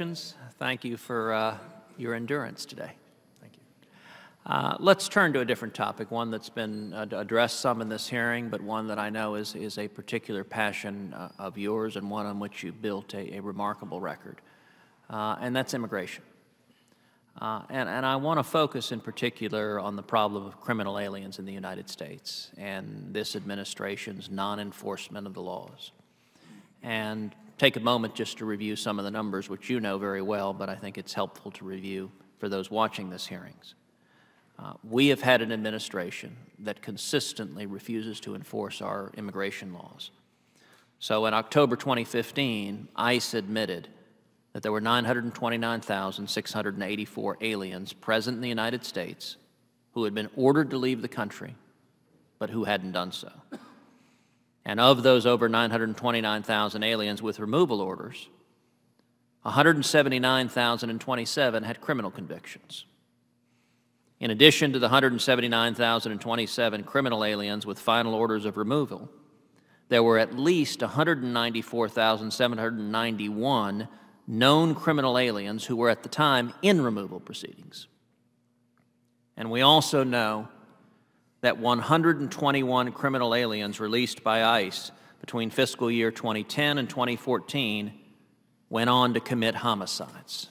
questions. Thank you for your endurance today. Thank you. Let's turn to a different topic, one that's been addressed some in this hearing, but one that I know is a particular passion of yours and one on which you built a remarkable record, and that's immigration. And I want to focus in particular on the problem of criminal aliens in the United States and this administration's non-enforcement of the laws. And take a moment just to review some of the numbers, which you know very well, but I think it's helpful to review for those watching this hearings. We have had an administration that consistently refuses to enforce our immigration laws. So in October 2015, ICE admitted that there were 929,684 aliens present in the United States who had been ordered to leave the country, but who hadn't done so. And of those over 929,000 aliens with removal orders, 179,027 had criminal convictions. In addition to the 179,027 criminal aliens with final orders of removal, there were at least 194,791 known criminal aliens who were at the time in removal proceedings. And we also know that 121 criminal aliens released by ICE between fiscal year 2010 and 2014 went on to commit homicides.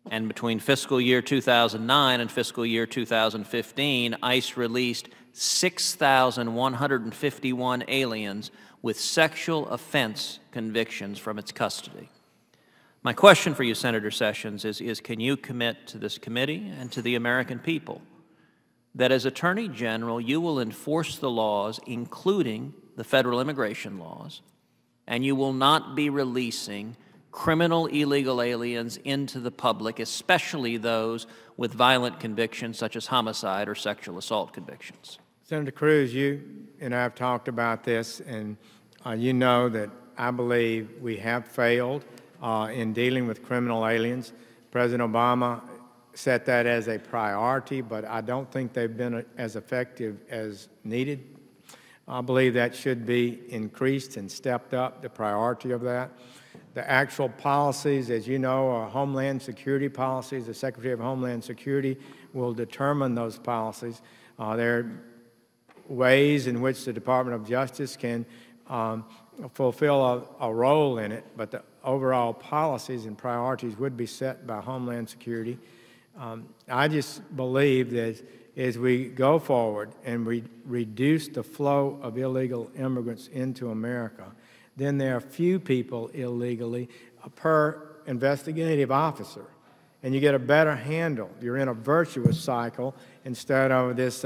And between fiscal year 2009 and fiscal year 2015, ICE released 6,151 aliens with sexual offense convictions from its custody. My question for you, Senator Sessions, is can you commit to this committee and to the American people that as Attorney General you will enforce the laws, including the federal immigration laws, and you will not be releasing criminal illegal aliens into the public, especially those with violent convictions such as homicide or sexual assault convictions? Senator Cruz, you and I have talked about this, and you know that I believe we have failed in dealing with criminal aliens. President Obama set that as a priority, but I don't think they've been as effective as needed. I believe that should be increased and stepped up, the priority of that. The actual policies, as you know, are Homeland Security policies. The Secretary of Homeland Security will determine those policies. There are ways in which the Department of Justice can fulfill a role in it, but the overall policies and priorities would be set by Homeland Security. I just believe that as we go forward and we reduce the flow of illegal immigrants into America, then there are few people illegally per investigative officer, and you get a better handle. You're in a virtuous cycle instead of this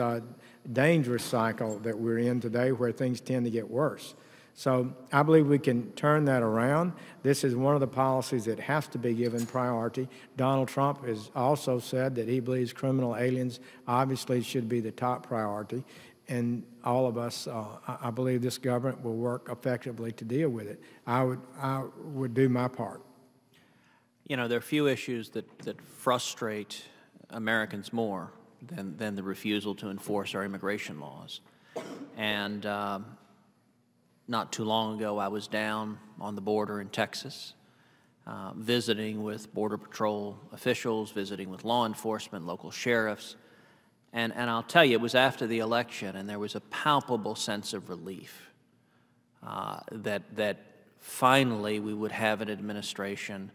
dangerous cycle that we're in today where things tend to get worse. So I believe we can turn that around. This is one of the policies that has to be given priority. Donald Trump has also said that he believes criminal aliens obviously should be the top priority. And all of us, I believe this government will work effectively to deal with it. I would do my part. You know, there are few issues that frustrate Americans more than the refusal to enforce our immigration laws. And not too long ago, I was down on the border in Texas, visiting with Border Patrol officials, visiting with law enforcement, local sheriffs. And I'll tell you, it was after the election, and there was a palpable sense of relief that finally we would have an administration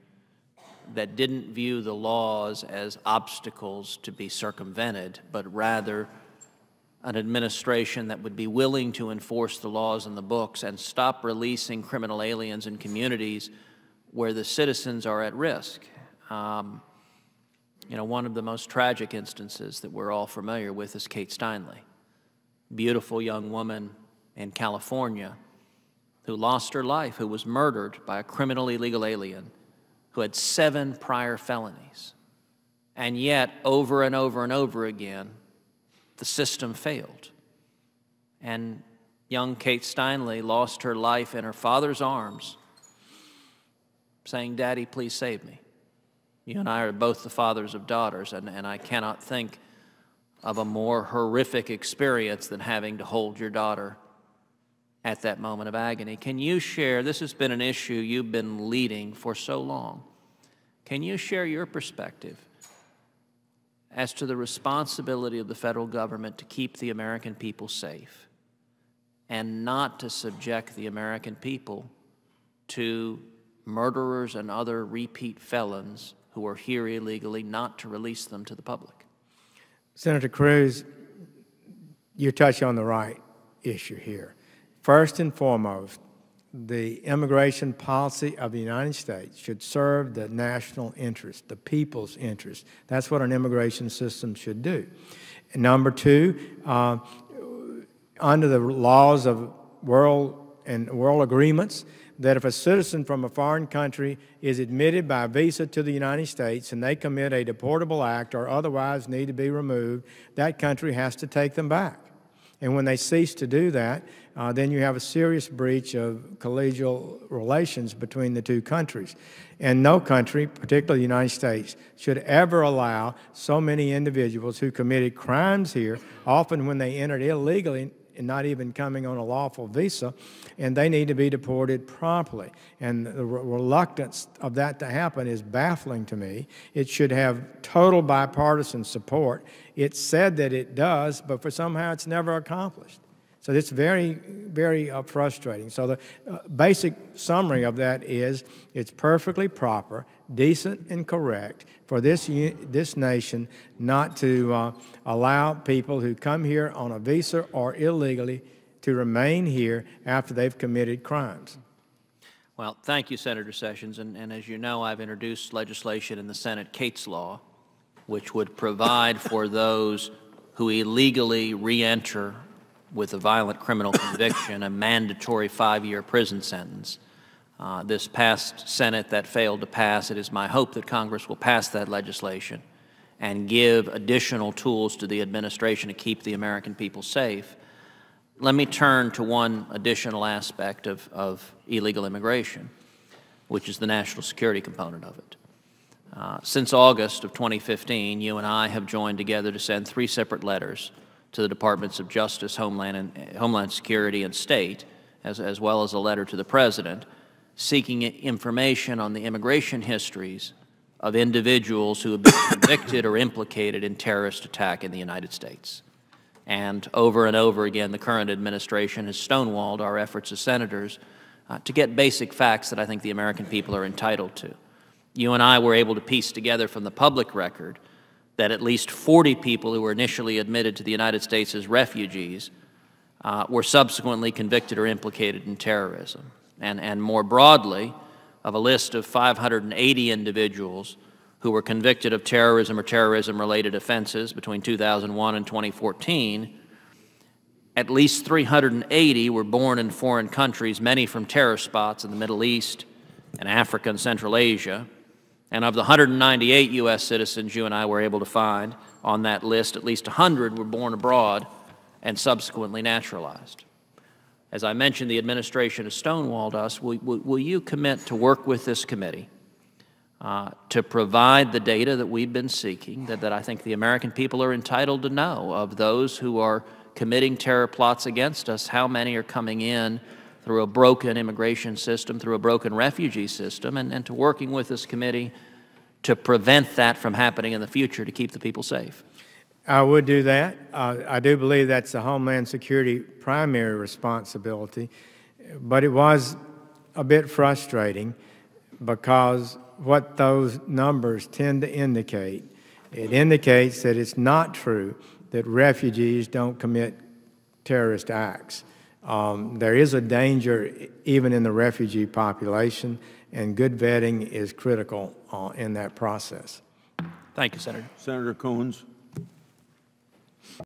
that didn't view the laws as obstacles to be circumvented, but rather an administration that would be willing to enforce the laws in the books and stop releasing criminal aliens in communities where the citizens are at risk. You know, one of the most tragic instances that we're all familiar with is Kate Steinle, beautiful young woman in California who lost her life, who was murdered by a criminal illegal alien who had 7 prior felonies. And yet, over and over and over again, the system failed. And young Kate Steinle lost her life in her father's arms, saying, "Daddy, please save me." You and I are both the fathers of daughters, and I cannot think of a more horrific experience than having to hold your daughter at that moment of agony. Can you share, this has been an issue you've been leading for so long, can you share your perspective as to the responsibility of the federal government to keep the American people safe and not to subject the American people to murderers and other repeat felons who are here illegally, not to release them to the public? Senator Cruz, you touch on the right issue here. First and foremost, the immigration policy of the United States should serve the national interest, the people's interest. That's what an immigration system should do. And number two, under the laws of world agreements, that if a citizen from a foreign country is admitted by visa to the United States and they commit a deportable act or otherwise need to be removed, that country has to take them back. And when they cease to do that, then you have a serious breach of collegial relations between the two countries. And no country, particularly the United States, should ever allow so many individuals who committed crimes here, often when they entered illegally and not even coming on a lawful visa, and they need to be deported promptly. And the reluctance of that to happen is baffling to me. It should have total bipartisan support. It's said that it does, but for somehow it's never accomplished. So it's very, very frustrating. So the basic summary of that is it's perfectly proper, decent, and correct for this nation not to allow people who come here on a visa or illegally to remain here after they've committed crimes. Well, thank you, Senator Sessions. And as you know, I've introduced legislation in the Senate, Cates Law, which would provide for those who illegally re-enter with a violent criminal conviction a mandatory 5-year prison sentence. This past Senate that failed to pass. It is my hope that Congress will pass that legislation and give additional tools to the administration to keep the American people safe. Let me turn to one additional aspect of illegal immigration, which is the national security component of it. Since August of 2015, you and I have joined together to send 3 separate letters to the Departments of Justice, Homeland Security, and State, as well as a letter to the President, seeking information on the immigration histories of individuals who have been convicted or implicated in terrorist attack in the United States. And over again, the current administration has stonewalled our efforts as senators to get basic facts that I think the American people are entitled to. You and I were able to piece together from the public record that at least 40 people who were initially admitted to the United States as refugees were subsequently convicted or implicated in terrorism. And more broadly, of a list of 580 individuals who were convicted of terrorism or terrorism-related offenses between 2001 and 2014, at least 380 were born in foreign countries, many from terror spots in the Middle East and Africa and Central Asia. And of the 198 U.S. citizens you and I were able to find on that list, at least 100 were born abroad and subsequently naturalized. As I mentioned, the administration has stonewalled us. Will you commit to work with this committee to provide the data that we've been seeking, that I think the American people are entitled to know, of those who are committing terror plots against us, how many are coming in through a broken immigration system, through a broken refugee system, and to working with this committee to prevent that from happening in the future to keep the people safe? I would do that. I do believe that's the Homeland Security primary responsibility, but it was a bit frustrating because what those numbers tend to indicate, it indicates that it's not true that refugees don't commit terrorist acts. There is a danger even in the refugee population, and good vetting is critical in that process. Thank you, Senator. Senator Coons.